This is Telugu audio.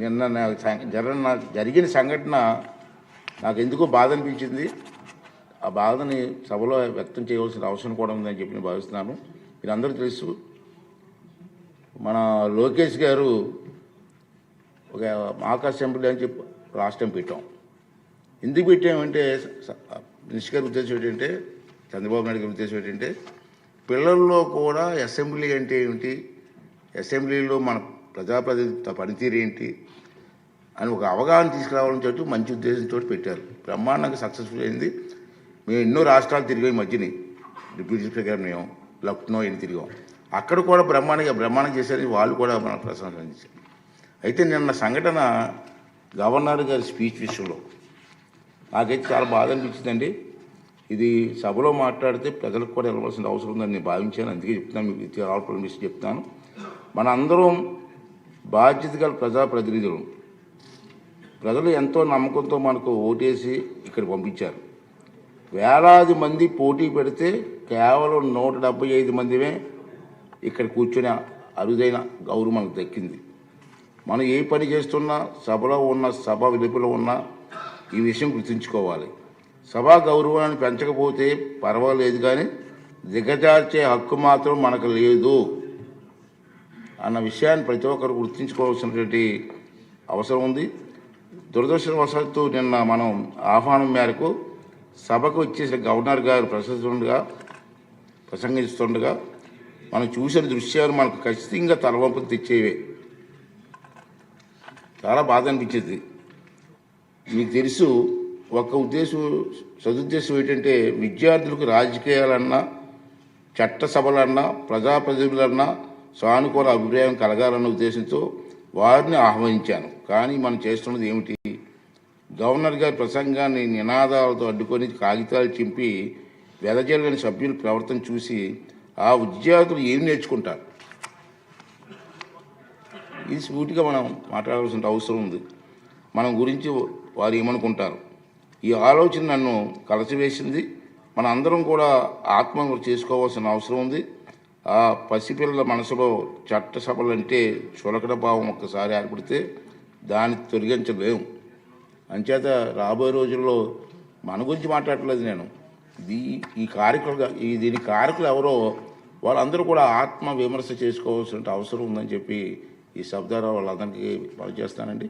నిన్న జరిగిన సంఘటన నాకు ఎందుకో బాధ అనిపించింది. ఆ బాధని సభలో వ్యక్తం చేయవలసిన అవసరం కూడా ఉందని చెప్పి నేను భావిస్తున్నాను. మీరందరూ తెలుసు, మన లోకేష్ గారు ఒక మాక్ అసెంబ్లీ అని చెప్పి లాస్ట్ టైం పెట్టాం. ఎందుకు పెట్టామంటే మినిస్టర్ గారి ఉద్దేశం ఏంటంటే, చంద్రబాబు నాయుడు గారి ఉద్దేశం ఏంటంటే, పిల్లల్లో కూడా అసెంబ్లీ అంటే ఏమిటి, అసెంబ్లీలో మన ప్రజాప్రతినిధి పనితీరు ఏంటి అని ఒక అవగాహన తీసుకురావాలని చెప్పి మంచి ఉద్దేశంతో పెట్టారు. బ్రహ్మాండంగా సక్సెస్ఫుల్ అయింది. మేము ఎన్నో రాష్ట్రాలు తిరిగాం. మధ్యని డిప్యూటీ స్పీకర్ గారు మేము లక్నో ఎన్ని తిరిగాం. అక్కడ కూడా బ్రహ్మాండం చేశారని వాళ్ళు కూడా మన ప్రశంసించారు. అయితే నిన్న సంఘటన గవర్నర్ గారి స్పీచ్ విషయంలో నాకైతే చాలా బాధ అనిపించిందండి. ఇది సభలో మాట్లాడితే ప్రజలకు కూడా వెళ్ళవలసిన అవసరం ఉందని నేను భావించాను. అందుకే చెప్తున్నాను, మీకు ఆల్ పర్మిషన్ చెప్తాను. మన అందరం బాధ్యత గల ప్రజాప్రతినిధులు. ప్రజలు ఎంతో నమ్మకంతో మనకు ఓటేసి ఇక్కడ పంపించారు. వేలాది మంది పోటీ పెడితే కేవలం 175 మందిమే ఇక్కడ కూర్చునే అరుదైన గౌరవం మనకు దక్కింది. మనం ఏ పని చేస్తున్నా, సభలో ఉన్న సభ వెలుపల ఉన్న ఈ విషయం గుర్తుంచుకోవాలి. సభా గౌరవాన్ని పెంచకపోతే పర్వాలేదు, కానీ దిగజార్చే హక్కు మాత్రం మనకు లేదు అన్న విషయాన్ని ప్రతి ఒక్కరు గుర్తుంచుకోవాల్సినటువంటి అవసరం ఉంది. దురదృష్టవశాత్తు నిన్న మనం ఆహ్వానం మేరకు సభకు వచ్చేసిన గవర్నర్ గారు ప్రసంగిస్తుండగా మనం చూసిన దృశ్యాలు మనకు ఖచ్చితంగా తలవంపులు తెచ్చేవే. చాలా బాధ అనిపించింది. మీకు తెలుసు, ఒక సదుద్దేశం ఏంటంటే, విద్యార్థులకు రాజకీయాలన్నా, చట్టసభలన్నా, ప్రజాప్రతినిధులన్నా సానుకూల అభిప్రాయం కలగాలన్న ఉద్దేశంతో వారిని ఆహ్వానించాను. కానీ మనం చేస్తున్నది ఏమిటి? గవర్నర్ గారి ప్రసంగాన్ని నినాదాలతో అడ్డుకొని కాగితాలు చింపి వెదజల్లని సభ్యుల ప్రవర్తన చూసి ఆ విద్యార్థులు ఏం నేర్చుకుంటారు? ఇది సూటిగా మనం మాట్లాడాల్సిన అవసరం ఉంది. మనం గురించి వారు ఏమనుకుంటారు? ఈ ఆలోచన నన్ను కలచివేసింది. మన అందరం కూడా ఆత్మహత్య చేసుకోవాల్సిన అవసరం ఉంది. ఆ పసిపిల్లల మనసులో చట్టసభలంటే చులకన భావం ఒక్కసారి ఏర్పడితే దాన్ని తొలగించలేము. అంచేత రాబోయే రోజుల్లో మన గురించి మాట్లాడట్లేదు నేను. దీని కారకులు ఎవరో వాళ్ళందరూ కూడా ఆత్మ విమర్శ చేసుకోవాల్సిన అవసరం ఉందని చెప్పి ఈ సభ ద్వారా వాళ్ళందరికీ పనిచేస్తానండి.